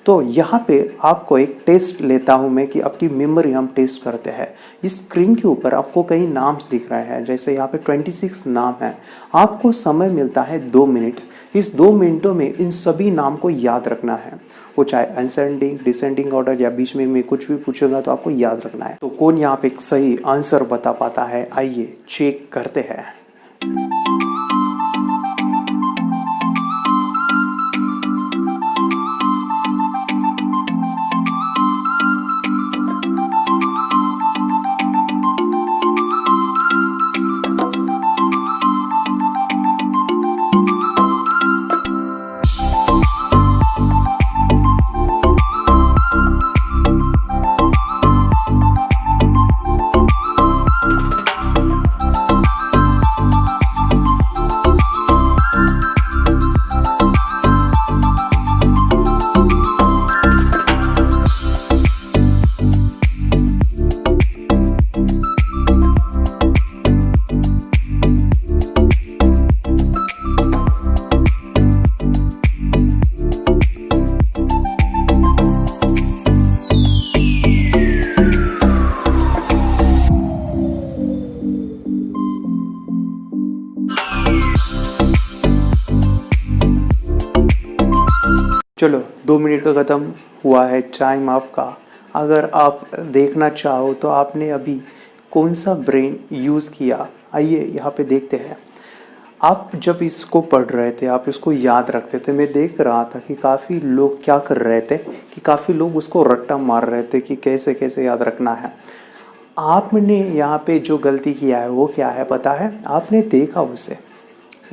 तो यहाँ पे आपको एक टेस्ट लेता हूँ मैं कि आपकी मेमोरी हम टेस्ट करते हैं। इस स्क्रीन के ऊपर आपको कई नाम्स दिख रहे हैं, जैसे यहाँ पे 26 नाम है। आपको समय मिलता है 2 मिनट। इस 2 मिनटों में इन सभी नाम को याद रखना है, वो चाहे असेंडिंग डिसेंडिंग ऑर्डर या बीच में मैं कुछ भी पूछूंगा तो आपको याद रखना है। तो कौन यहाँ पे एक सही आंसर बता पाता है, आइए चेक करते हैं। चलो 2 मिनट का ख़त्म हुआ है टाइम आपका। अगर आप देखना चाहो तो आपने अभी कौन सा ब्रेन यूज़ किया, आइए यहाँ पे देखते हैं। आप जब इसको पढ़ रहे थे, आप इसको याद रखते थे, मैं देख रहा था कि काफ़ी लोग क्या कर रहे थे कि काफ़ी लोग उसको रट्टा मार रहे थे कि कैसे कैसे याद रखना है। आपने यहाँ पे जो गलती किया है वो क्या है पता है? आपने देखा उसे।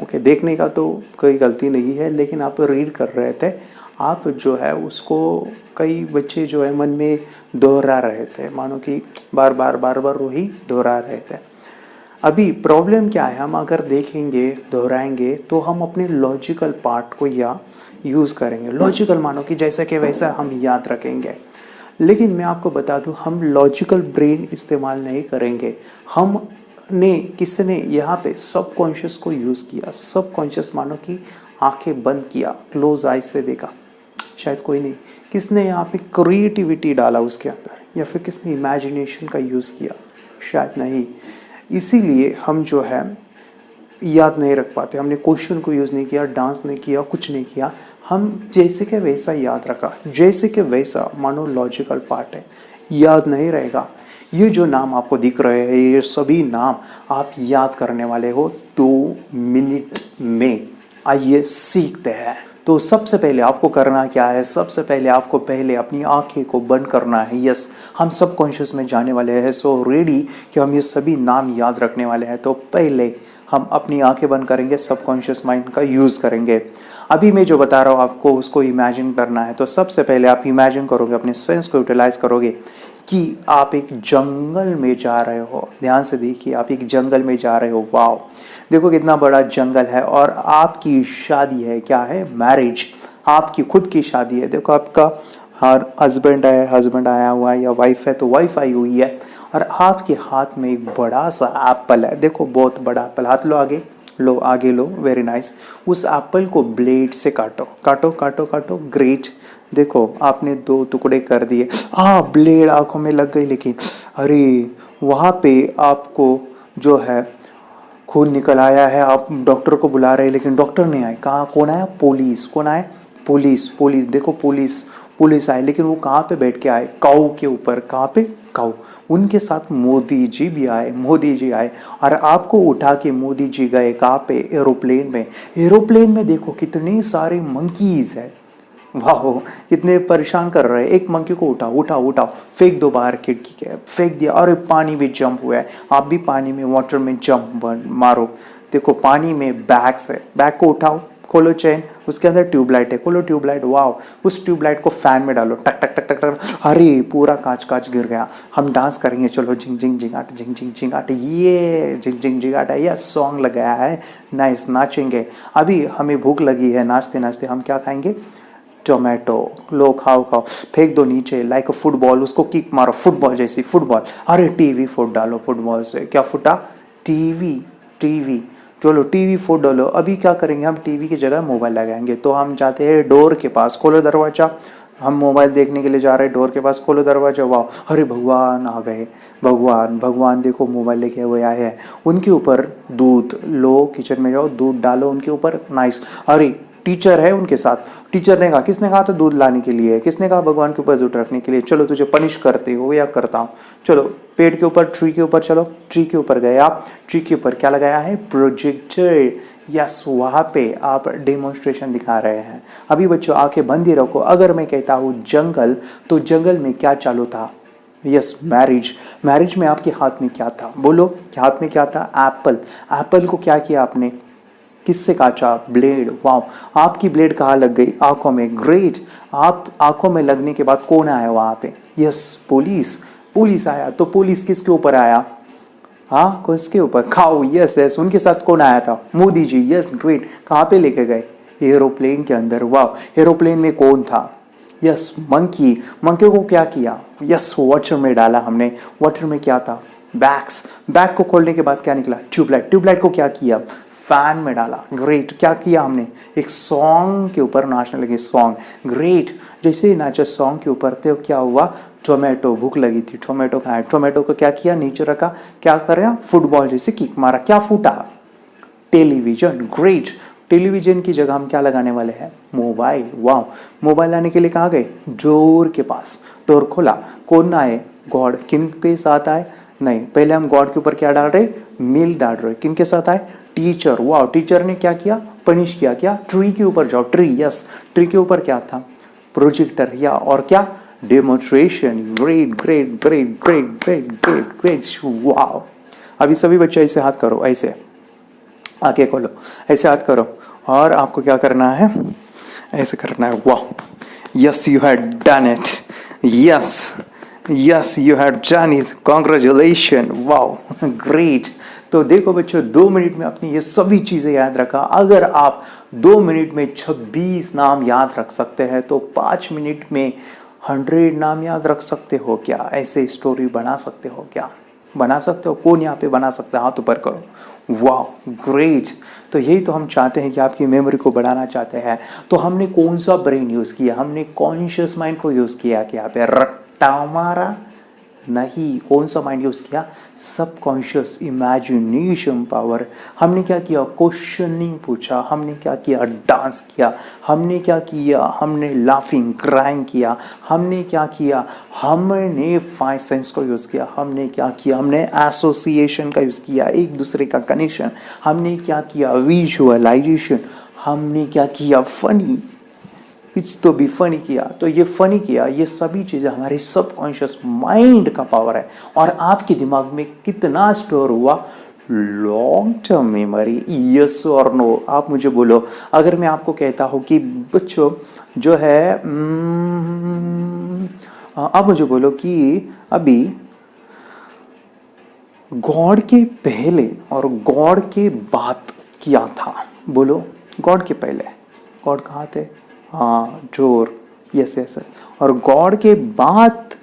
ओके, देखने का तो कोई गलती नहीं है, लेकिन आप रीड कर रहे थे। आप जो है उसको कई बच्चे जो है मन में दोहरा रहे थे, मानो कि बार बार बार बार वही दोहरा रहे थे। अभी प्रॉब्लम क्या है, हम अगर देखेंगे दोहराएंगे तो हम अपने लॉजिकल पार्ट को या यूज़ करेंगे। लॉजिकल मानो कि जैसा कि वैसा हम याद रखेंगे, लेकिन मैं आपको बता दूं हम लॉजिकल ब्रेन इस्तेमाल नहीं करेंगे। हमने किसने यहाँ पे सबकॉन्शियस को यूज़ किया। सबकॉन्शियस मानो कि आंखें बंद किया, क्लोज आइज से देखा, शायद कोई नहीं। किसने यहाँ पे क्रिएटिविटी डाला उसके अंदर, या फिर किसने इमेजिनेशन का यूज़ किया, शायद नहीं। इसीलिए हम जो है याद नहीं रख पाते। हमने क्वेश्चन को यूज़ नहीं किया, डांस नहीं किया, कुछ नहीं किया। हम जैसे कि वैसा याद रखा, जैसे कि वैसा मानो लॉजिकल पार्ट है, याद नहीं रहेगा। ये जो नाम आपको दिख रहे हैं, ये सभी नाम आप याद करने वाले हो 2 मिनट में। आइए सीखते हैं। तो सबसे पहले आपको करना क्या है, सबसे पहले आपको पहले अपनी आंखें को बंद करना है। यस, हम सबकॉन्शियस में जाने वाले हैं, सो रेडी कि हम ये सभी नाम याद रखने वाले हैं। तो पहले हम अपनी आंखें बंद करेंगे, सबकॉन्शियस माइंड का यूज़ करेंगे। अभी मैं जो बता रहा हूँ आपको उसको इमेजिन करना है। तो सबसे पहले आप इमेजिन करोगे, अपने सेंस को यूटिलाइज करोगे कि आप एक जंगल में जा रहे हो। ध्यान से देखिए, आप एक जंगल में जा रहे हो। वाह, देखो कितना बड़ा जंगल है, और आपकी शादी है। क्या है? मैरिज, आपकी खुद की शादी है। देखो आपका हर हस्बैंड है, हस्बैंड आया हुआ है, या वाइफ है तो वाइफ आई हुई है, और आपके हाथ में एक बड़ा सा एप्पल है। देखो बहुत बड़ा एप्पल, हाथ लो आगे, लो आगे लो, वेरी नाइस। उस एप्पल को ब्लेड से काटो काटो काटो काटो, ग्रेट। देखो आपने 2 टुकड़े कर दिए। ब्लेड आंखों में लग गई, लेकिन अरे वहाँ पे आपको जो है खून निकल आया है। आप डॉक्टर को बुला रहे हैं, लेकिन डॉक्टर नहीं आए। कहाँ कौन आया? पुलिस। कौन आए? पुलिस। पुलिस, देखो पुलिस आए, लेकिन वो कहाँ पे बैठ के आए? काऊ के ऊपर। कहाँ पे? काऊ। उनके साथ मोदी जी भी आए, मोदी जी आए, और आपको उठा के मोदी जी गए कहाँ पे? एरोप्लेन में। एरोप्लेन में देखो कितने सारे मंकीज है। वाह, कितने परेशान कर रहे हैं। एक मंकी को उठाओ उठाओ उठाओ, फेंक दो बाहर खिड़की के, फेंक दिया। और पानी भी जंप हुआ है, आप भी पानी में, वाटर में जंप मारो। देखो पानी में बैग्स है, बैग को उठाओ, खोलो चेन, उसके अंदर ट्यूबलाइट है, खोलो ट्यूबलाइट। वाह, उस ट्यूबलाइट को फैन में डालो, टक टक टक टक टक, अरे पूरा कांच कांच गिर गया। हम डांस करेंगे, चलो झिंग झिंग झिंगाट, झिंग झिंग झिंगाट, ये झिंग झिंग झिंगाट है, ये सॉन्ग लगाया है, नाइस, नाचेंगे। अभी हमें भूख लगी है, नाचते नाचते हम क्या खाएंगे? टोमेटो। लो खाओ खाओ, फेंक दो नीचे लाइक फुटबॉल, उसको किक मारो, फुटबॉल जैसी फुटबॉल। अरे टीवी फुट डालो, फुटबॉल से क्या फुटा? टीवी। टीवी, चलो टीवी फुट डालो। अभी क्या करेंगे हम? टीवी की जगह मोबाइल लगाएंगे। तो हम जाते हैं डोर के पास, खोलो दरवाजा, हम मोबाइल देखने के लिए जा रहे हैं, डोर के पास खोलो दरवाजा, वाह, अरे भगवान आ गए, भगवान भगवान देखो मोबाइल लेके हुए आए हैं, उनके ऊपर दूध लो, किचन में जाओ दूध डालो उनके ऊपर, नाइस, अरे टीचर है उनके साथ, टीचर ने कहा, किसने कहा था दूध लाने के लिए, किसने कहा भगवान के ऊपर दूध रखने के लिए, चलो तुझे पनिश करते हो या करता हूँ, चलो पेड़ के ऊपर, ट्री के ऊपर, चलो ट्री के ऊपर गए आप, ट्री के ऊपर क्या लगाया है, प्रोजेक्टर, यस, वहाँ पे आप डेमोन्स्ट्रेशन दिखा रहे हैं। अभी बच्चों आंखें बंद ही रखो, अगर मैं कहता हूँ जंगल, तो जंगल में क्या चालू था, यस, मैरिज, मैरिज में आपके हाथ में क्या था, बोलो हाथ में क्या था, एप्पल, एप्पल को क्या किया आपने, किससे काटा, ब्लेड, वाह, आपकी ब्लेड कहाँ लग गई, आंखों में, ग्रेट, आप आंखों में लगने के बाद कौन आया वहाँ पे, यस, पुलिस, पुलिस आया, तो पुलिस किसके ऊपर आया, हाँ किसके ऊपर, खाओ, यस यस, उनके साथ कौन आया था, मोदी जी, यस ग्रेट, कहाँ पे लेके गए, एरोप्लेन के अंदर, वाह, एरोप्लेन में कौन था, यस मंकी, मंकी को क्या किया, यस वाटर में डाला हमने, वाटर में क्या था, बैग्स, बैग को खोलने के बाद क्या निकला, ट्यूबलाइट, ट्यूबलाइट को क्या किया, फैन में डाला, ग्रेट, क्या किया हमने, एक सॉन्ग के ऊपर नाचने लगे, सॉन्ग, ग्रेट, जैसे ही नाचे सॉन्ग के ऊपर थे क्या हुआ, टोमेटो, भूख लगी थी, टोमेटो खाया, टोमेटो को क्या किया, नीचे रखा, क्या कर रहा, फुटबॉल जैसे किक मारा, क्या फूटा, टेलीविजन, ग्रेट, टेलीविजन की जगह हम क्या लगाने वाले हैं, मोबाइल, वाह, मोबाइल लाने के लिए कहाँ गए, डोर के पास, डोर खोला, कौन आए, गॉड, किन के साथ आए, नहीं, पहले हम गॉड के ऊपर क्या डाल रहे, मिल डाल रहे, किन के साथ आए, टीचर, वाह, टीचर ने क्या किया, पनिश किया, क्या, ट्री के ऊपर जाओ, ट्री, यस, ट्री के ऊपर क्या था, प्रोजेक्टर, या और क्या, demonstration, great great great great great great great, वाह। अभी सभी बच्चे ऐसे हाथ करो, ऐसे आंखें खोलो, ऐसे हाथ करो, और आपको क्या करना है, ऐसे करना है, वाह, yes you had done it, yes yes you had done it, congratulation, वाह, ग्रेट। तो देखो बच्चों, 2 मिनट में आपने ये सभी चीज़ें याद रखा, अगर आप 2 मिनट में 26 नाम याद रख सकते हैं तो 5 मिनट में 100 नाम याद रख सकते हो क्या, ऐसे स्टोरी बना सकते हो क्या, बना सकते हो, कौन यहाँ पे बना सकता है, हाथ ऊपर करो, वाह, ग्रेट। तो यही तो हम चाहते हैं कि आपकी मेमोरी को बढ़ाना चाहते हैं, तो हमने कौन सा ब्रेन यूज़ किया, हमने कॉन्शियस माइंड को यूज़ किया कि यहाँ पे रट्टा मारा, नहीं, कौन सा माइंड यूज़ किया, सबकॉन्शियस इमेजिनेशन पावर। हमने क्या किया, क्वेश्चनिंग पूछा, हमने क्या किया, डांस किया, हमने क्या किया, हमने लाफिंग क्राइंग किया, हमने क्या किया, हमने 5 सेंस को यूज़ किया, हमने क्या किया, हमने एसोसिएशन का यूज़ किया, एक दूसरे का कनेक्शन, हमने क्या किया, विजुअलाइजेशन, हमने क्या किया, फनी, कुछ तो भी फनी किया, तो ये फनी किया, ये सभी चीज़ें हमारे सबकॉन्शियस माइंड का पावर है। और आपके दिमाग में कितना स्टोर हुआ, लॉन्ग टर्म मेमोरी, यस और नो, आप मुझे बोलो, अगर मैं आपको कहता हूँ कि बच्चों जो है, आप मुझे बोलो कि अभी गॉड के पहले और गॉड के बाद क्या था, बोलो, गॉड के पहले, गॉड कहाँ थे, हाँ जोर, यस यस, और गॉड के बाद,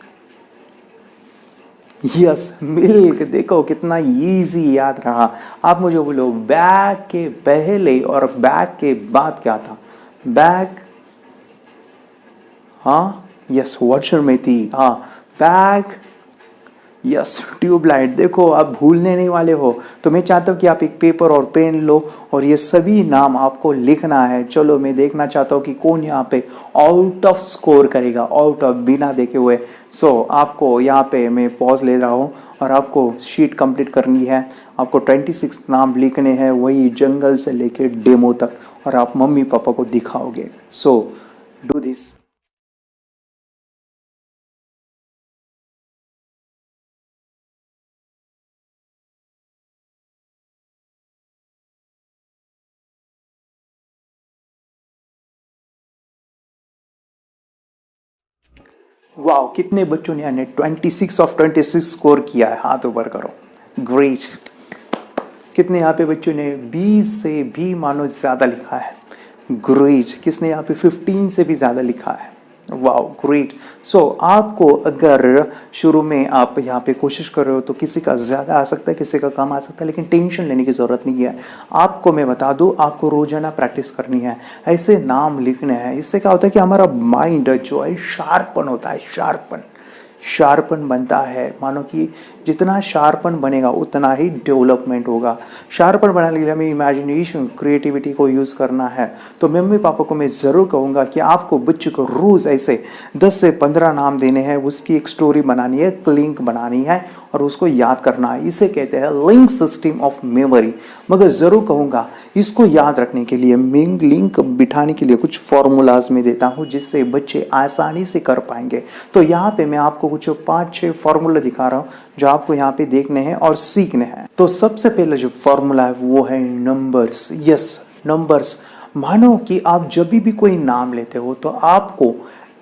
यस मिल्क, देखो कितना इजी याद रहा। आप मुझे बोलो, बैग के पहले और बैग के बाद क्या था, बैग, हाँ यस, वाटर में थी, हाँ बैग, यस ट्यूबलाइट, देखो आप भूलने नहीं वाले हो, तो मैं चाहता हूँ कि आप एक पेपर और पेन लो और ये सभी नाम आपको लिखना है। चलो मैं देखना चाहता हूँ कि कौन यहाँ पे आउट ऑफ स्कोर करेगा, आउट ऑफ बिना देखे हुए। सो आपको यहाँ पे मैं पॉज ले रहा हूँ और आपको शीट कंप्लीट करनी है, आपको 26 नाम लिखने हैं, वही जंगल से लेके डेमो तक, और आप मम्मी पापा को दिखाओगे। So do this. वाह, कितने बच्चों ने 26 ऑफ 26 स्कोर किया है, हाथ ऊपर करो, ग्रेट। कितने यहाँ पे बच्चों ने 20 से भी मानो ज़्यादा लिखा है, ग्रेट। किसने यहाँ पे 15 से भी ज़्यादा लिखा है, वाओ ग्रेट। सो आपको अगर शुरू में आप यहाँ पे कोशिश कर रहे हो तो किसी का ज़्यादा आ सकता है, किसी का कम आ सकता है, लेकिन टेंशन लेने की ज़रूरत नहीं है। आपको मैं बता दूँ, आपको रोज़ाना प्रैक्टिस करनी है, ऐसे नाम लिखने हैं। इससे क्या होता है कि हमारा माइंड जो है शार्पन होता है, शार्पन बनता है। मानो कि जितना शार्पन बनेगा उतना ही डेवलपमेंट होगा। शार्पन बनाने के लिए हमें इमेजिनेशन, क्रिएटिविटी को यूज़ करना है। तो मम्मी पापा को मैं ज़रूर कहूँगा कि आपको बच्चे को रोज़ ऐसे 10 से 15 नाम देने हैं, उसकी एक स्टोरी बनानी है, एक लिंक बनानी है और उसको याद करना है। इसे कहते हैं लिंक सिस्टम ऑफ मेमोरी। मगर ज़रूर कहूँगा इसको याद रखने के लिए लिंक बिठाने के लिए कुछ फॉर्मूलाज में देता हूँ जिससे बच्चे आसानी से कर पाएंगे। तो यहाँ पे मैं आपको कुछ 5-6 फॉर्मूला दिखा रहा हूँ जो आपको यहाँ पे देखने हैं और सीखने हैं। तो सबसे पहले जो फॉर्मूला है वो है नंबर्स। Yes, numbers. मानो कि आप जब भी कोई नाम लेते हो तो आपको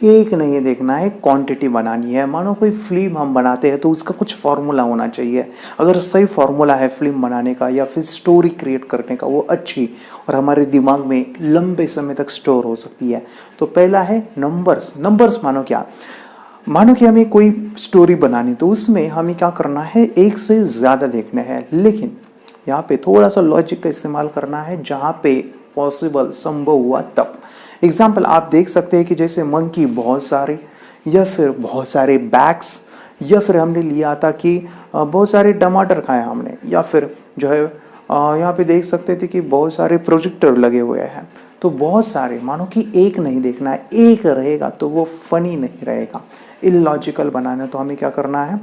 एक नहीं देखना है, क्वांटिटी बनानी है। मानो कोई फिल्म हम बनाते हैं तो उसका कुछ फार्मूला होना चाहिए। अगर सही फार्मूला है फिल्म बनाने का या फिर स्टोरी क्रिएट करने का, वो अच्छी और हमारे दिमाग में लंबे समय तक स्टोर हो सकती है। तो पहला है नंबर्स। नंबर्स मानो क्या, मानो कि हमें कोई स्टोरी बनानी तो उसमें हमें क्या करना है, एक से ज़्यादा देखने हैं, लेकिन यहाँ पे थोड़ा सा लॉजिक का इस्तेमाल करना है जहाँ पे पॉसिबल, संभव हुआ तब। एग्जाम्पल आप देख सकते हैं कि जैसे मंकी बहुत सारे, या फिर बहुत सारे बैग्स, या फिर हमने लिया था कि बहुत सारे टमाटर खाए हमने, या फिर जो है यहाँ पे देख सकते थे कि बहुत सारे प्रोजेक्टर लगे हुए हैं। तो बहुत सारे, मानो कि एक नहीं देखना है, एक रहेगा तो वो फनी नहीं रहेगा, इलॉजिकल बनाना है। तो हमें क्या करना है,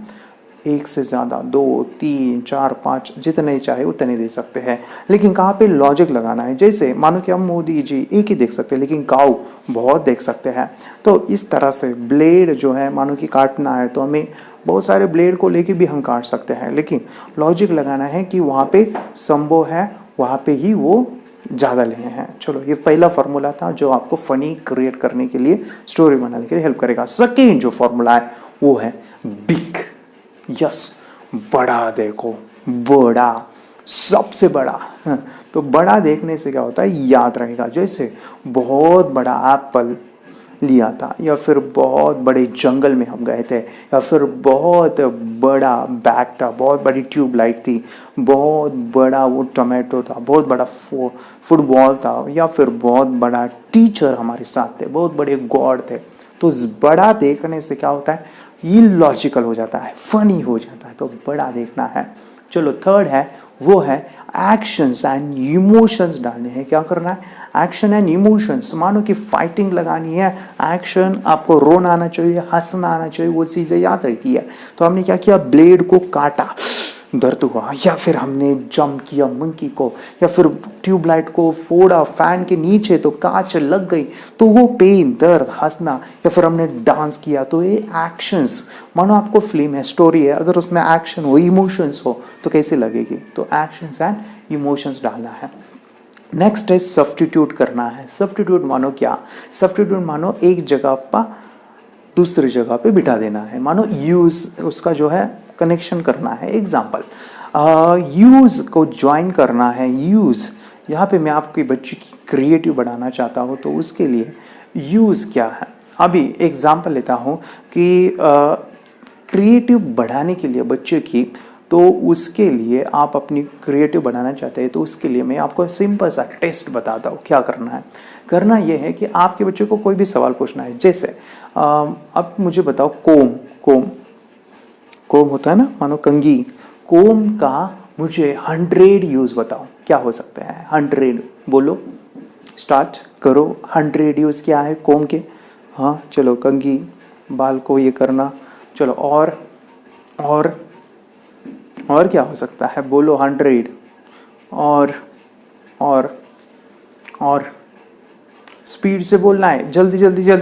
एक से ज़्यादा 2, 3, 4, 5 जितने चाहे उतने दे सकते हैं, लेकिन कहाँ पे लॉजिक लगाना है। जैसे मानो कि हम मोदी जी एक ही देख सकते हैं, लेकिन काऊ बहुत देख सकते हैं। तो इस तरह से ब्लेड जो है, मानो कि काटना है तो हमें बहुत सारे ब्लेड को लेके भी हम काट सकते हैं, लेकिन लॉजिक लगाना है कि वहाँ पे संभव है, वहाँ पे ही वो ज़्यादा लेने हैं। चलो, ये पहला फार्मूला था जो आपको फनी क्रिएट करने के लिए, स्टोरी बनाने के लिए हेल्प करेगा। सेकेंड जो फार्मूला है वो है बिग। यस, बड़ा देखो, बड़ा, सबसे बड़ा। तो बड़ा देखने से क्या होता है, याद रहेगा। जैसे बहुत बड़ा एप्पल लिया था, या फिर बहुत बड़े जंगल में हम गए थे, या फिर बहुत बड़ा बैग था, बहुत बड़ी ट्यूबलाइट थी, बहुत बड़ा वो टमाटो था, बहुत बड़ा फुटबॉल था, या फिर बहुत बड़ा टीचर हमारे साथ थे, बहुत बड़े गॉड थे। तो बड़ा देखने से क्या होता है, इलॉजिकल हो जाता है, फनी हो जाता है। तो बड़ा देखना है। चलो, थर्ड है वो है एक्शंस एंड इमोशंस डालने हैं। क्या करना है, एक्शन एंड इमोशंस। मानो कि फाइटिंग लगानी है, एक्शन, आपको रोना आना चाहिए, हंसना आना चाहिए, वो चीज़ें याद रहती है। तो हमने क्या किया, ब्लेड को काटा, दर्द हुआ, या फिर हमने जंप किया मंकी को, या फिर ट्यूबलाइट को फोड़ा फैन के नीचे तो कांच लग गई, तो वो पेन, दर्द, हंसना, या फिर हमने डांस किया। तो ये एक्शंस, मानो आपको फिल्म है, स्टोरी है, अगर उसमें एक्शन हो, इमोशंस हो तो कैसे लगेगी। तो एक्शंस एंड इमोशंस डालना है। नेक्स्ट है सब्स्टिट्यूट करना है। सब्स्टिट्यूट मानो क्या, सब्स्टिट्यूट मानो एक जगह पर दूसरी जगह पे बिठा देना है। मानो यूज़, उसका जो है कनेक्शन करना है। एग्जाम्पल, यूज़ को ज्वाइन करना है। यूज़, यहाँ पे मैं आपके बच्चे की क्रिएटिव बढ़ाना चाहता हूँ, तो उसके लिए यूज़ क्या है। अभी एग्जाम्पल लेता हूँ कि क्रिएटिव बढ़ाने के लिए बच्चे की, तो उसके लिए आप अपनी क्रिएटिव बढ़ाना चाहते हैं, तो उसके लिए मैं आपको सिंपल सा टेस्ट बताता हूँ। क्या करना है, करना यह है कि आपके बच्चे को कोई भी सवाल पूछना है। जैसे अब मुझे बताओ, कोम, कोम, कोम होता है ना, मानो कंघी, कोम का मुझे 100 यूज़ बताओ। क्या हो सकते हैं 100, बोलो, स्टार्ट करो। 100 यूज़ क्या है कोम के। हाँ चलो, कंघी, बाल को ये करना। चलो, और क्या हो सकता है, बोलो 100। और स्पीड से बोलना है, जल्दी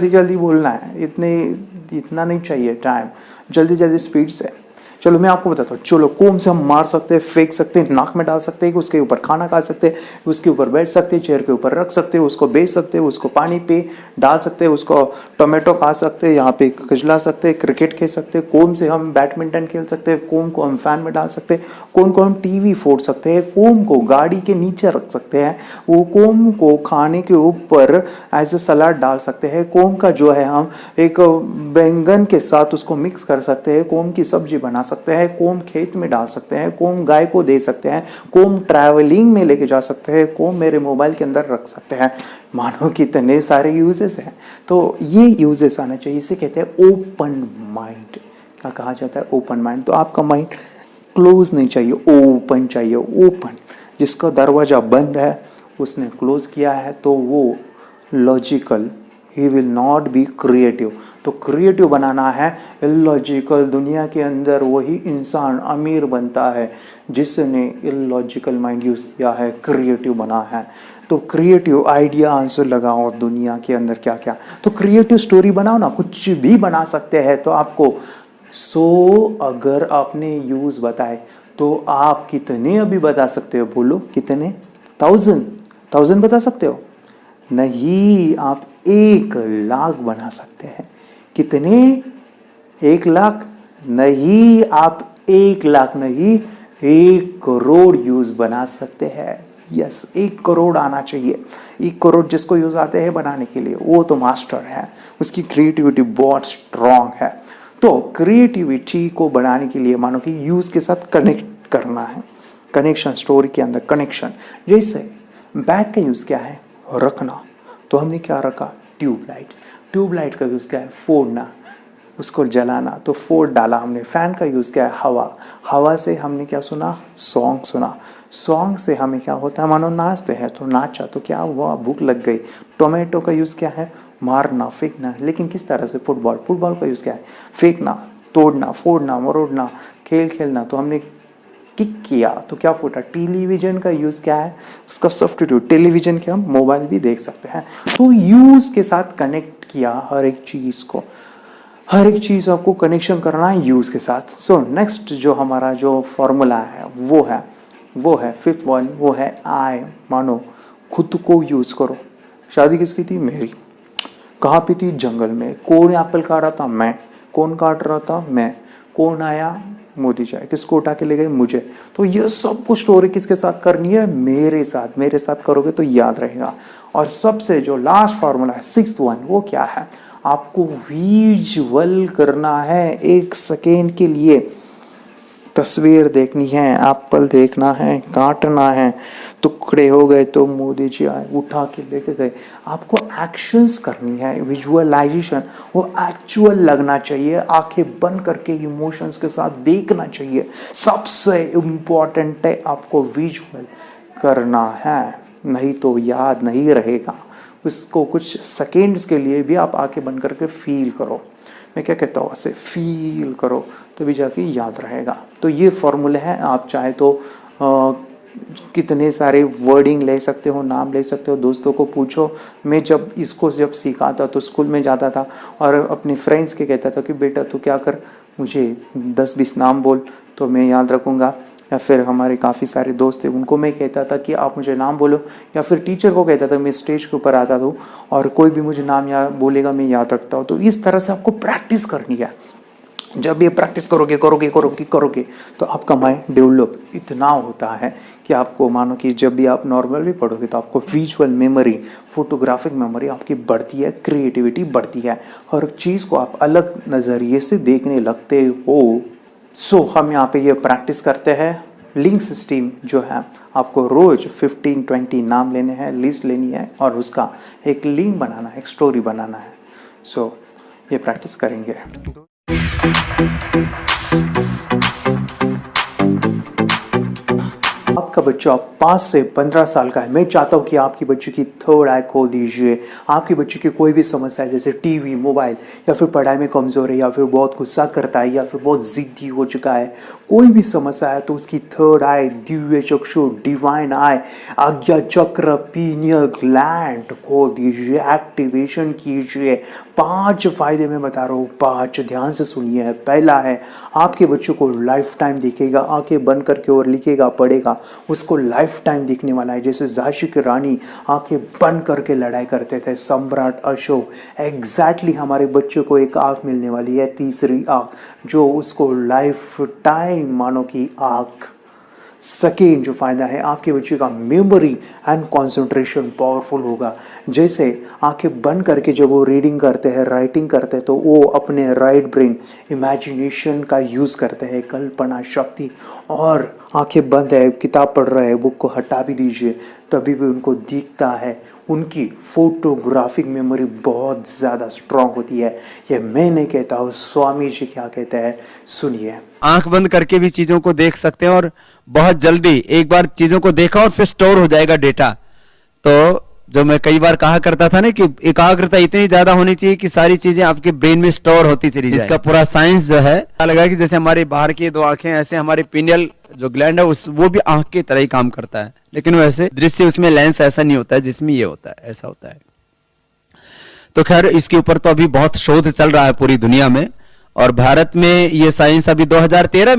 जल्दी बोलना है, इतना नहीं चाहिए टाइम, जल्दी स्पीड से। चलो मैं आपको बताता हूँ। चलो कोम से हम मार सकते हैं, फेंक सकते हैं, नाक में डाल सकते हैं, उसके ऊपर खाना खा सकते हैं, उसके ऊपर बैठ सकते हैं, चेयर के ऊपर रख सकते हैं, उसको बेच सकते हैं, उसको पानी पे डाल सकते हैं, उसको टोमेटो खा सकते हैं, यहाँ पे खजला सकते हैं, क्रिकेट खेल सकते हैं, कोम से हम बैडमिंटन खेल सकते हैं, कोम को हम फैन में डाल सकते हैं, कोम को हम टीवी फोड़ सकते हैं, कोम को गाड़ी के नीचे रख सकते हैं, वो कोम को खाने के ऊपर एज ए सलाद डाल सकते हैं, कोम का जो है हम एक बैंगन के साथ उसको मिक्स कर सकते हैं, कोम की सब्जी बना सकते हैं, कोम खेत में डाल सकते हैं, कोम गाय को दे सकते हैं, कोम ट्रैवलिंग में लेके जा सकते हैं, कोम मेरे मोबाइल के अंदर रख सकते हैं। मानो कितने सारे यूजेस हैं। तो ये यूजेस आना चाहिए, इसे कहते हैं ओपन माइंड। क्या कहा जाता है? Open mind. तो आपका माइंड क्लोज नहीं चाहिए, ओपन चाहिए। ओपन, जिसका दरवाजा बंद है उसने क्लोज किया है तो वो logical, he will not be creative. तो क्रिएटिव बनाना है इलॉजिकल दुनिया के अंदर, वही इंसान अमीर बनता है जिसने इलॉजिकल माइंड यूज़ किया है, क्रिएटिव बना है। तो क्रिएटिव आइडिया आंसर लगाओ दुनिया के अंदर क्या क्या। तो क्रिएटिव स्टोरी बनाओ ना, कुछ भी बना सकते हैं। तो आपको अगर आपने यूज़ बताए तो आप कितने अभी बता सकते हो? बोलो कितने? 1000 बता सकते हो? नहीं, आप 1,00,000 बना सकते हैं। कितने? 1,00,000 नहीं, आप 1,00,000 नहीं, 1,00,00,000 यूज बना सकते हैं। यस, 1,00,00,000 आना चाहिए। 1,00,00,000 जिसको यूज आते हैं बनाने के लिए वो तो मास्टर है, उसकी क्रिएटिविटी बहुत स्ट्रांग है। तो क्रिएटिविटी को बढ़ाने के लिए मानो कि यूज के साथ कनेक्ट करना है। कनेक्शन, स्टोरी के अंदर कनेक्शन। जैसे बैग का यूज क्या है? रखना। तो हमने क्या रखा? ट्यूबलाइट। ट्यूबलाइट का यूज़ क्या है? फोड़ना, उसको जलाना, तो फोड़ डाला हमने। फ़ैन का यूज़ क्या है? हवा। हवा से हमने क्या सुना? सॉन्ग सुना। सॉन्ग से हमें क्या होता है? मानो नाचते हैं तो नाचा, तो क्या हुआ? भूख लग गई। टोमेटो का यूज़ क्या है? मारना, फेंकना। लेकिन किस तरह से? फुटबॉल। फुटबॉल का यूज़ क्या है? फेंकना, तोड़ना, फोड़ना, मरोड़ना, खेल खेलना। तो हमने किक किया तो क्या फूटा? टेलीविजन का यूज़ क्या है? उसका सब्स्टिट्यूट। टेलीविजन के हम मोबाइल भी देख सकते हैं। तो यूज़ के साथ कनेक्ट किया हर एक चीज़ को। हर एक चीज़ आपको कनेक्शन करना है यूज़ के साथ। सो नेक्स्ट जो हमारा जो फॉर्मूला है वो है फिफ्थ वन, वो है आई। मानो खुद को यूज़ करो। शादी किसकी थी? मेरी। कहाँ पे थी? जंगल में। कौन एप्पल खा रहा था? मैं। कौन काट रहा था? मैं। कौन आया? मोदी चाय। किसको उठा के ले गए? मुझे। तो ये सब कुछ स्टोरी किसके साथ करनी है? मेरे साथ। मेरे साथ करोगे तो याद रहेगा। और सबसे जो लास्ट फार्मूला है, सिक्स्थ वन, वो क्या है? आपको विजुअल करना है। 1 सेकेंड के लिए तस्वीर देखनी है, एप्पल देखना है, काटना है, टुकड़े हो गए तो मोदी जी आए, उठा के लेके गए। आपको एक्शंस करनी है, विजुअलाइजेशन। वो एक्चुअल लगना चाहिए, आंखें बंद करके इमोशंस के साथ देखना चाहिए। सबसे इम्पोर्टेंट है आपको विजुअल करना है, नहीं तो याद नहीं रहेगा। उसको कुछ सेकेंड्स के लिए भी आप आंखें बंद करके फील करो। मैं क्या कहता हूँ, ऐसे फील करो तो भी जाके याद रहेगा। तो ये फॉर्मूले हैं। आप चाहे तो कितने सारे वर्डिंग ले सकते हो, नाम ले सकते हो, दोस्तों को पूछो। मैं जब सीखा था तो स्कूल में जाता था और अपने फ्रेंड्स के कहता था कि बेटा तू क्या कर, मुझे 10-20 नाम बोल तो मैं याद रखूँगा। या फिर हमारे काफ़ी सारे दोस्त थे, उनको मैं कहता था कि आप मुझे नाम बोलो। या फिर टीचर को कहता था, मैं स्टेज के ऊपर आता था और कोई भी मुझे नाम याद बोलेगा मैं याद रखता हूँ। तो इस तरह से आपको प्रैक्टिस करनी है। जब ये प्रैक्टिस करोगे तो आपका माइंड डेवलप इतना होता है कि आपको मानो कि जब भी आप नॉर्मल भी पढ़ोगे तो आपको विजुअल मेमोरी, फोटोग्राफिक मेमोरी आपकी बढ़ती है, क्रिएटिविटी बढ़ती है, हर चीज़ को आप अलग नज़रिए से देखने लगते हो। सो हम यहाँ पे ये प्रैक्टिस करते हैं। लिंक सिस्टम जो है, आपको रोज़ 15-20 नाम लेने हैं, लिस्ट लेनी है और उसका एक लिंक बनाना है, एक स्टोरी बनाना है। सो ये प्रैक्टिस करेंगे। आपका बच्चा 5 से 15 साल का है, मैं चाहता हूँ कि आपकी बच्चे की थर्ड आई खोल दीजिए। आपके बच्चे की कोई भी समस्या है जैसे टीवी, मोबाइल, या फिर पढ़ाई में कमज़ोर है, या फिर बहुत गुस्सा करता है, या फिर बहुत ज़िद्दी हो चुका है, कोई भी समस्या है तो उसकी थर्ड आई, दिव्य चक्षु, डिवाइन आई, आज्ञा चक्र, पीनियल ग्लैंड खोल दीजिए, एक्टिवेशन कीजिए। 5 फायदे मैं बता रहा हूँ, 5, ध्यान से सुनिए। पहला है, आपके बच्चों को लाइफ टाइम दिखेगा, आंखें बंद करके और लिखेगा, पढ़ेगा, उसको लाइफ टाइम दिखने वाला है। जैसे झांसी की रानी आंखें बंद करके लड़ाई करते थे, सम्राट अशोक, एग्जैक्टली हमारे बच्चों को एक आँख मिलने वाली है, तीसरी आँख, जो उसको लाइफ टाइम मानो की आँख। सेकेंड जो फ़ायदा है, आपके बच्चे का मेमोरी एंड कंसंट्रेशन पावरफुल होगा। जैसे आंखें बंद करके जब वो रीडिंग करते हैं, राइटिंग करते हैं, तो वो अपने राइट ब्रेन इमेजिनेशन का यूज़ करते हैं, कल्पना शक्ति। और आंखें बंद है, किताब पढ़ रहे हैं, बुक को हटा भी दीजिए, तभी भी उनको दिखता है। उनकी फोटोग्राफिक मेमोरी बहुत ज़्यादा स्ट्रांग होती है। ये मैं नहीं कहता हूँ, स्वामी जी क्या कहते हैं, सुनिए। आंख बंद करके भी चीजों को देख सकते हैं और बहुत जल्दी एक बार चीजों को देखा और फिर स्टोर हो जाएगा डेटा। तो जो मैं कई बार कहा करता था ना कि एकाग्रता इतनी ज्यादा होनी चाहिए कि सारी चीजें आपके ब्रेन में स्टोर होती चली जाए। इसका पूरा साइंस जो है लगा कि जैसे हमारे बाहर की 2 आंखें, ऐसे हमारे पिनियल जो ग्लैंड है वो भी आंख की तरह ही काम करता है, लेकिन वैसे दृश्य उसमें लेंस ऐसा नहीं होता है जिसमें ये होता है, ऐसा होता है। तो खैर इसके ऊपर तो अभी बहुत शोध चल रहा है पूरी दुनिया में, और भारत में ये साइंस अभी 2013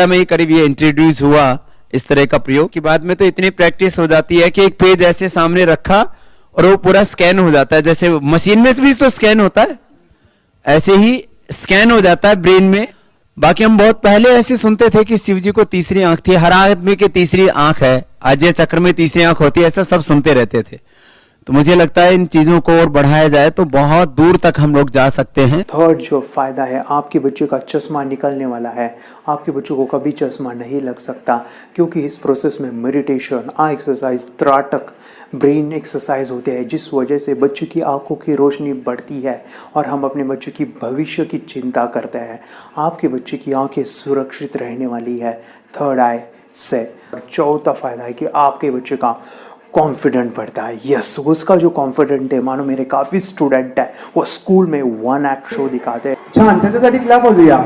में ही करीब ये इंट्रोड्यूस हुआ इस तरह का प्रयोग। की बाद में तो इतनी प्रैक्टिस हो जाती है कि एक पेज ऐसे सामने रखा और वो पूरा स्कैन हो जाता है, जैसे मशीन में भी तो स्कैन होता है, ऐसे ही स्कैन हो जाता है ब्रेन में। बाकी हम बहुत पहले ऐसे सुनते थे कि शिव जी को तीसरी आंख थी, हर आदमी की तीसरी आंख है, अजय चक्र में तीसरी आंख होती है, ऐसा सब सुनते रहते थे। तो मुझे लगता है इन चीजों को और बढ़ाया जाए तो बहुत दूर तक हम लोग जा सकते हैं। थर्ड जो फायदा है, आपके बच्चे का चश्मा निकलने वाला है। आपके बच्चों को कभी चश्मा नहीं लग सकता, क्योंकि इस प्रोसेस में मेडिटेशन, आई एक्सरसाइज, त्राटक, ब्रेन एक्सरसाइज होते हैं, जिस वजह से बच्चे की आंखों की रोशनी बढ़ती है और हम अपने बच्चे की भविष्य की चिंता करते हैं। आपके बच्चे की आंखें सुरक्षित रहने वाली है थर्ड आई से। चौथा फायदा है कि आपके बच्चे का कॉन्फिडेंट बढ़ता है। यस, उसका जो कॉन्फिडेंट है, मानो मेरे काफ़ी स्टुडंट आहे, वो स्कूल में 1 ॲक्ट शो दिखाते हैं। छान, त्याच्यासाठी क्लॅप वाजूया,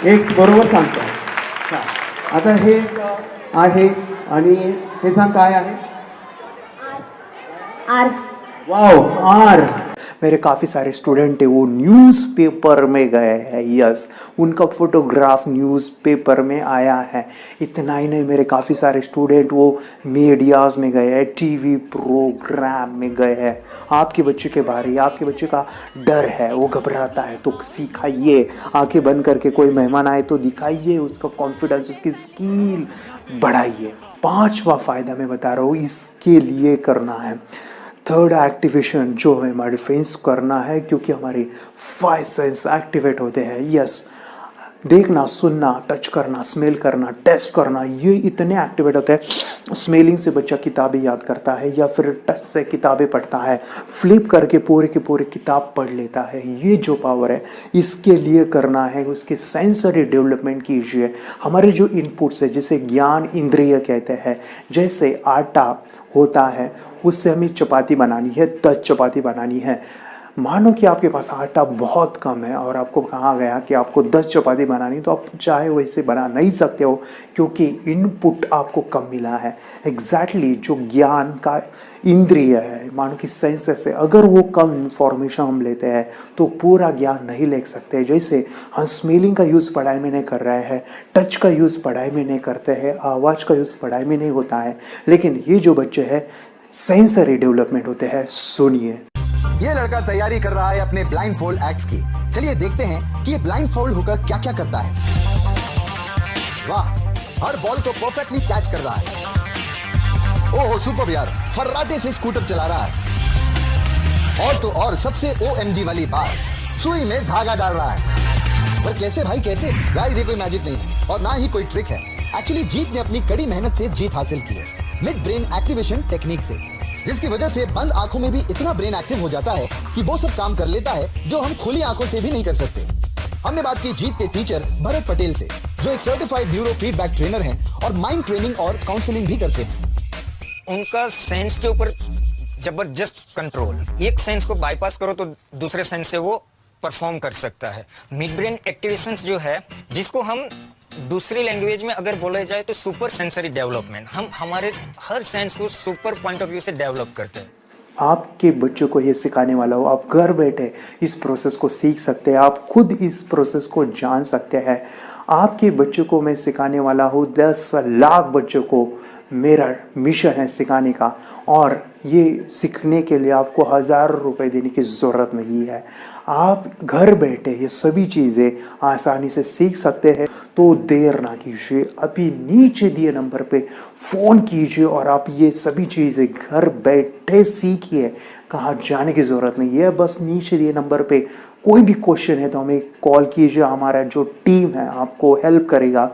एक बरोबर सांगतो। छान, आता हे आहे आणि हे सांग काय आहे? आर। Wow, R. मेरे काफ़ी सारे स्टूडेंट है वो न्यूज़पेपर में गए हैं। यस, उनका फोटोग्राफ न्यूज़पेपर में आया है। इतना ही नहीं, मेरे काफ़ी सारे स्टूडेंट वो मीडियाज़ में गए हैं, टीवी प्रोग्राम में गए हैं। आपके बच्चे के बारे, आपके बच्चे का डर है, वो घबराता है, तो सिखाइए। आंखें बंद करके कोई मेहमान आए तो दिखाइए, उसका कॉन्फिडेंस, उसकी स्किल बढ़ाइए। 5वां फायदा मैं बता रहा हूँ, इसके लिए करना है। थर्ड एक्टिवेशन जो है हमारे फेस करना है, क्योंकि हमारे 5 सेंस एक्टिवेट होते हैं। यस, देखना, सुनना, टच करना, स्मेल करना, टेस्ट करना, ये इतने एक्टिवेट होते हैं। स्मेलिंग से बच्चा किताबें याद करता है, या फिर टच से किताबें पढ़ता है, फ्लिप करके पूरे के पूरे किताब पढ़ लेता है। ये जो पावर है, इसके लिए करना है, उसके सेंसरी डेवलपमेंट कीजिए। हमारे जो इनपुट्स है, जिसे ज्ञान इंद्रिय कहते हैं, जैसे आटा होता है, उससे हमें चपाती बनानी है, 10 चपाती बनानी है। मानो कि आपके पास आटा बहुत कम है और आपको कहा गया कि आपको 10 चपाती बनानी, तो आप चाहे वैसे बना नहीं सकते हो, क्योंकि इनपुट आपको कम मिला है। एग्जैक्टली जो ज्ञान का इंद्रिय है, मानो कि सेंसेस है, अगर वो कम इंफॉर्मेशन हम लेते हैं तो पूरा ज्ञान नहीं ले सकते। जैसे हम स्मेलिंग का यूज़ पढ़ाई में नहीं कर रहे हैं, टच का यूज़ पढ़ाई में नहीं करते हैं, आवाज़ का यूज़ पढ़ाई में नहीं होता है, लेकिन ये जो बच्चे हैं सेंसरी डेवलपमेंट होते हैं। सुनिए, ये लड़का तैयारी कर रहा है अपने ब्लाइंड फोल्ड एक्ट्स की। चलिए देखते हैं कि ये ब्लाइंड फोल्ड होकर क्या क्या करता है। वाह, हर बॉल को परफेक्टली कैच कर रहा है। ओहो सुपर यार, फर्राटे से स्कूटर चला रहा है। और तो और सबसे OMG वाली बात, सुई में धागा डाल रहा है। पर कैसे भाई कैसे? गाइस, ये कोई मैजिक नहीं है और ना ही कोई ट्रिक है। एक्चुअली जीत ने अपनी कड़ी मेहनत से जीत हासिल की है, मिड ब्रेन एक्टिवेशन टेक्निक से, जिसकी वजह से बंद आंखों में भी इतना ब्रेन एक्टिव हो जाता है कि वो सब काम कर लेता है जो हम खुली आंखों से भी नहीं कर सकते। हमने बात की जीत के टीचर भरत पटेल से, जो एक सर्टिफाइड न्यूरो फीडबैक ट्रेनर हैं और माइंड ट्रेनिंग और काउंसलिंग भी करते हैं। उनका सेंस के ऊपर जबरदस्त कंट्रोल, एक सेंस को बाईपास करो तो दूसरे सेंस से वो परफॉर्म कर सकता है। मिड ब्रेन एक्टिवेशंस जो है, जिसको हम दूसरी लैंग्वेज में अगर बोला जाए तो सुपर सेंसरी डेवलपमेंट, हम हमारे हर सेंस को सुपर पॉइंट ऑफ व्यू से डेवलप करते हैं। आपके बच्चों को ये सिखाने वाला हो, आप घर बैठे इस प्रोसेस को सीख सकते हैं, आप खुद इस प्रोसेस को जान सकते हैं। आपके बच्चों को मैं सिखाने वाला हूँ, 10 लाख बच्चों को मेरा मिशन है सिखाने का, और ये सीखने के लिए आपको हज़ारों रुपए देने की ज़रूरत नहीं है। आप घर बैठे ये सभी चीज़ें आसानी से सीख सकते हैं। तो देर ना कीजिए, अभी नीचे दिए नंबर पे फ़ोन कीजिए और आप ये सभी चीज़ें घर बैठे सीखिए। कहाँ जाने की ज़रूरत नहीं है, बस नीचे दिए नंबर पे कोई भी क्वेश्चन है तो हमें कॉल कीजिए, हमारा जो टीम है आपको हेल्प करेगा।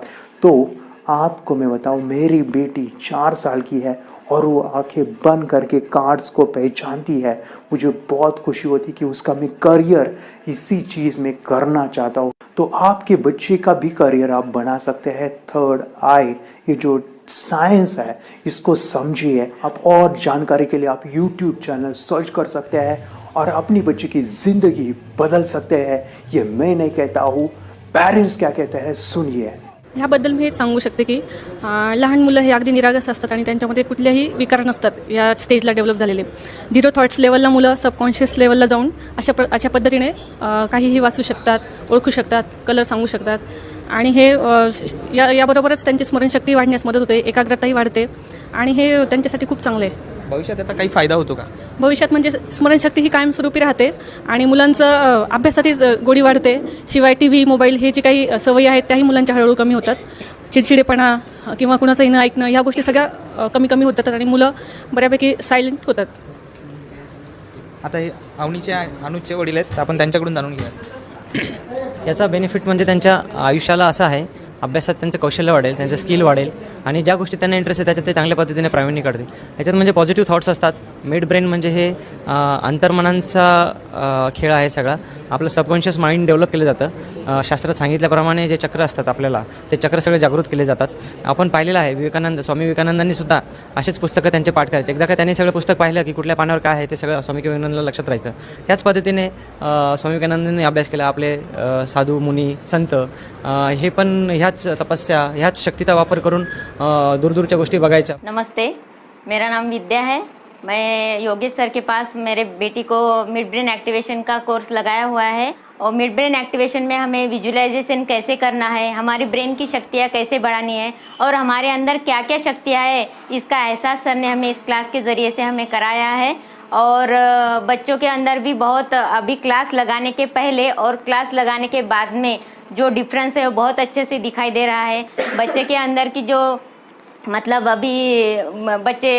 तो आपको मैं बताऊं, मेरी बेटी 4 साल की है और वो आंखें बंद करके कार्ड्स को पहचानती है। मुझे बहुत खुशी होती कि उसका मैं करियर इसी चीज़ में करना चाहता हूँ। तो आपके बच्चे का भी करियर आप बना सकते हैं। थर्ड आई, ये जो साइंस है इसको समझिए। आप और जानकारी के लिए आप YouTube चैनल सर्च कर सकते हैं और अपनी बच्चे की ज़िंदगी बदल सकते हैं। ये मैं नहीं कहता हूँ, पेरेंट्स क्या कहते हैं सुनिए। ह्याबद्दल मी हेच सांगू शकते की लहान मुलं हे अगदी निरागस असतात आणि त्यांच्यामध्ये कुठल्याही विकार नसतात या स्टेजला डेव्हलप झालेले। 0 थॉट्स लेवलला मुलं सबकॉन्शियस लेवलला जाऊन अशा पद्धतीने काहीही वाचू शकतात, ओळखू शकतात, कलर सांगू शकतात आणि हे याबरोबरच त्यांची स्मरणशक्ती वाढण्यास मदत होते, एकाग्रताही वाढते आणि हे त्यांच्यासाठी खूप चांगलं आहे। भविष्यात त्याचा काही फायदा होतो का? भविष्यात म्हणजे स्मरणशक्ती ही कायमस्वरूपी राहते आणि मुलांचं अभ्यासातही गोडी वाढते। शिवाय TV, मोबाईल हे जी काही सवयी आहेत त्याही मुलांच्या हळूहळू कमी होतात। चिडचिडेपणा किंवा कुणाचंही न ऐकणं ह्या गोष्टी सगळ्या कमी कमी होत जातात आणि मुलं बऱ्यापैकी सायलेंट होतात। आता हे अनुजचे वडील आहेत, आपण त्यांच्याकडून जाणून घेऊया। याचा बेनिफिट म्हणजे त्यांच्या आयुष्याला असा आहे, अभ्यासात त्यांचं कौशल्य वाढेल, त्यांचं स्किल वाढेल आणि ज्या गोष्टी त्यांना इंटरेस्ट आहे त्याच्यात ते चांगल्या पद्धतीने प्रावीण्य काढतील। याच्यात म्हणजे पॉझिटिव्ह थॉट्स असतात। मिड ब्रेन म्हणजे हे अंतर्मनांचा खेळ आहे सगळा। आपलं सबकॉन्शियस माइंड डेव्हलप केलं जातं। शास्त्रात सांगितल्याप्रमाणे जे चक्र असतात आपल्याला, ते चक्र सगळे जागृत केले जातात। आपण पाहिलेलं आहे स्वामी विवेकानंदांनी सुद्धा असेच पुस्तकं त्यांचे पाठ करायचे। एकदा का त्यांनी सगळं पुस्तक पाहिलं की कुठल्या पानावर काय आहे ते सगळं स्वामी विवेकानंदांना लक्षात राहायचं। त्याच पद्धतीने स्वामी विवेकानंदांनी अभ्यास केला। आपले साधू मुनी संत हे पण ह्याच तपस्या, ह्याच शक्तीचा वापर करून दूरदूरच्या गोष्टी बघायच्या। नमस्ते, मेरा नाम विद्या है। मैं योगेश सर के पास मेरे बेटी को मिड ब्रेन एक्टिवेशन का कोर्स लगाया हुआ है और मिड ब्रेन एक्टिवेशन में हमें विजुअलाइजेशन कैसे करना है, हमारी ब्रेन की शक्तियाँ कैसे बढ़ानी है और हमारे अंदर क्या क्या शक्तियाँ है, इसका एहसास सर ने हमें इस क्लास के ज़रिए से हमें कराया है। और बच्चों के अंदर भी बहुत अभी क्लास लगाने के पहले और क्लास लगाने के बाद में जो डिफरेंस है वो बहुत अच्छे से दिखाई दे रहा है। बच्चे के अंदर की जो मतलब अभी बच्चे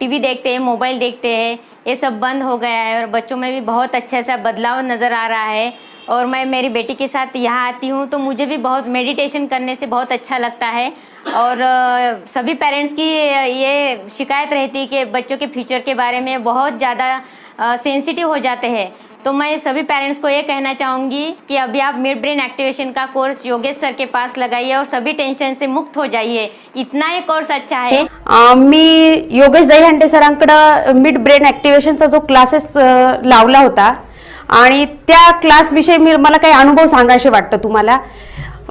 TV देखते हैं, मोबाइल देखते हैं, ये सब बंद हो गया है और बच्चों में भी बहुत अच्छा सा बदलाव नज़र आ रहा है। और मैं मेरी बेटी के साथ यहाँ आती हूँ तो मुझे भी बहुत मेडिटेशन करने से बहुत अच्छा लगता है। और सभी पेरेंट्स की ये शिकायत रहती है कि बच्चों के फ्यूचर के बारे में बहुत ज़्यादा सेंसिटिव हो जाते हैं। तो मैं सभी पेरेंट्स को ये कहना चाहूँगी कि अभी आप मिड ब्रेन एक्टिवेशन का कोर्स योगेश सर के पास लगाइए और सभी टेंशन से मुक्त हो जाइए। इतना ये कोर्स अच्छा है। मी योगेश दहीहंडे सरांकडे मिड ब्रेन ॲक्टिव्हेशनचा जो क्लासेस लावला होता आणि त्या क्लासविषयी मला काही अनुभव सांगायचे वाटतं तुम्हाला।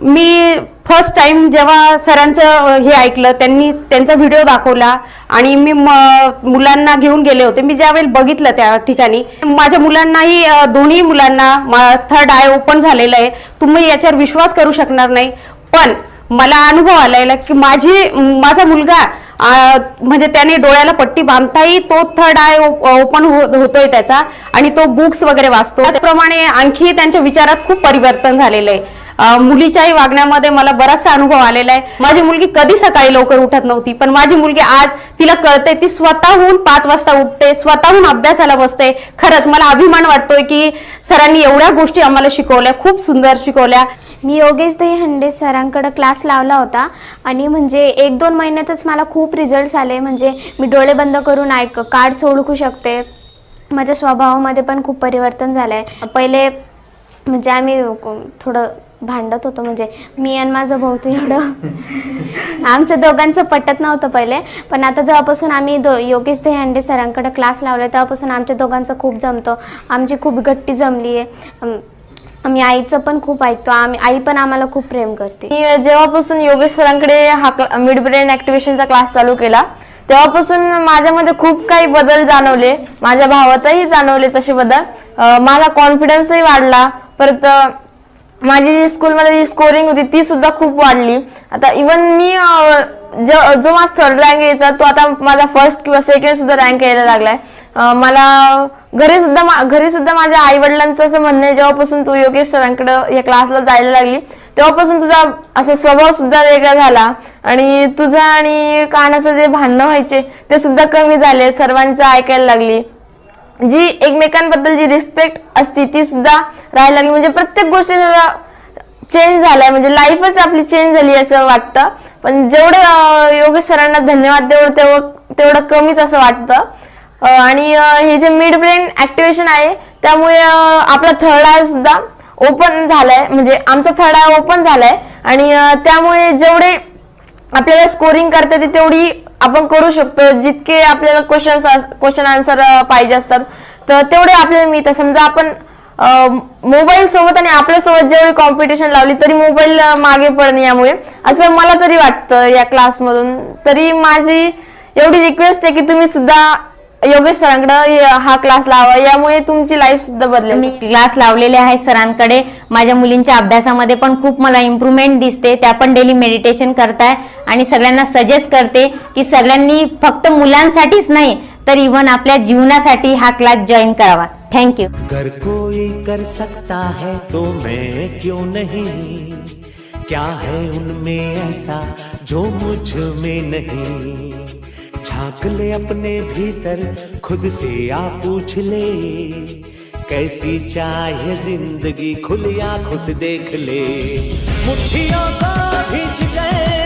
मी फर्स्ट टाइम जेव्हा सरांचं हे ऐकलं, त्यांनी त्यांचा व्हिडिओ दाखवला आणि मी मुलांना घेऊन गेले होते। मी ज्यावेळी बघितलं त्या ठिकाणी माझ्या मुलांनाही, दोन्ही मुलांना थर्ड आय ओपन झालेलं आहे। तुम्ही याच्यावर विश्वास करू शकणार नाही, पण मला अनुभव आलेला की माझा मुलगा म्हणजे त्याने डोळ्याला पट्टी बांधताही तो थर्ड आय ओपन होतोय त्याचा आणि तो बुक्स वगैरे वाचतो। त्याचप्रमाणे आणखी त्यांच्या विचारात खूप परिवर्तन झालेलं आहे। मुलीच्याही वागण्यामध्ये मला बराचसा अनुभव आलेला आहे। माझी मुलगी कधी सकाळी लवकर उठत नव्हती, पण माझी मुलगी आज तिला कळते, ती स्वतःहून 5 वाजता उठते, स्वतःहून अभ्यासाला बसते। खरंच मला अभिमान वाटतोय की सरांनी एवढ्या गोष्टी आम्हाला शिकवल्या, खूप सुंदर शिकवल्या। मी योगेश दहीहंडे सरांकडे क्लास लावला होता आणि म्हणजे 1-2 महिन्यातच मला खूप रिझल्ट्स आले। म्हणजे मी डोळे बंद करून कार्ड्स ओळखू शकते। माझ्या स्वभावामध्ये पण खूप परिवर्तन झालं आहे। पहिले म्हणजे आम्ही थोडं भांडत होतो, म्हणजे मी आणि माझा भाऊ तर एवढं आमच्या दोघांचं पटत नव्हतं पहिले, पण आता जेव्हापासून आम्ही योगेश दहीहंडे सरांकडे क्लास लावले तेव्हापासून आमच्या दोघांचं खूप जमतं, आमची खूप गट्टी जमली आहे. आम्ही आईचं पण खूप ऐकतो, आई पण आम्हाला खूप प्रेम करते. मी जेव्हापासून योगेश सरांकडे हा मिड ब्रेन ॲक्टिव्हेशनचा क्लास चालू केला तेव्हापासून माझ्यामध्ये खूप काही बदल जाणवले, माझ्या भावातही जाणवले तसे बदल. माझा कॉन्फिडन्सही वाढला. परत माझी जी स्कूलमध्ये जी स्कोरिंग होती ती सुद्धा खूप वाढली. आता इवन मी जो माझा थर्ड रँक यायचा तो आता माझा फर्स्ट किंवा सेकंड सुद्धा रँक यायला लागलाय. मला घरी सुद्धा माझ्या आई वडिलांचं असं म्हणणं आहे, जेव्हापासून तू योगेश सरांकडे या क्लासला जायला लागली तेव्हापासून तुझा असा स्वभाव सुद्धा वेगळा झाला आणि तुझा आणि कानाचं जे भांडणं व्हायचे ते सुद्धा कमी झाले, सर्वांचं ऐकायला लागली. जी एकमेकांबद्दल जी रिस्पेक्ट असती ती सुद्धा राहायला लागली. म्हणजे प्रत्येक गोष्टी चेंज झालाय, म्हणजे लाईफच आपली चेंज झाली असं वाटतं. पण जेवढं योगेश सरांना धन्यवाद तेवढं कमीच असं वाटतं. आणि हे जे मिड ब्रेन ॲक्टिव्हेशन आहे त्यामुळे आपला थर्ड आय सुद्धा ओपन झालाय, म्हणजे आमचा थर्ड आय ओपन झालाय आणि त्यामुळे जेवढे आपल्याला स्कोरिंग करता येते तेवढी आपण करू शकतो. जितके आपल्याला क्वेश्चन आन्सर पाहिजे असतात तर तेवढे आपल्याला मिळतात. समजा आपण मोबाईल सोबत आणि आपल्यासोबत जेवढी कॉम्पिटिशन लावली तरी मोबाईल मागे पडणे, यामुळे असं मला तरी वाटतं या क्लासमधून. तरी माझी एवढी रिक्वेस्ट आहे की तुम्ही सुद्धा योगेश सरांकडे हा क्लास लावा, यामुळे तुमची लाईफ सुद्धा बदलेल. मी क्लास लावलेले आहे सरांकडे. माझ्या मुलींच्या अभ्यासामध्ये पण खूप मला इम्प्रूव्हमेंट दिसते. त्या पण डेली मेडिटेशन करताय आणि सगळ्यांना सजेस्ट करते की सगळ्यांनी फक्त मुलांसाठीच नाही तर इव्हन आपल्या जीवनासाठी हा क्लास जॉईन करावा. थँक्यू. अगर कोई कर सकता है तो मैं क्यों नहीं, क्या है उनमें ऐसा जो मुझ में नहीं. झांक ले अपने भीतर खुद से आ पूछ ले, कैसी चाहे जिंदगी खुली आंखों से देख ले. मुट्ठियों को भींच गए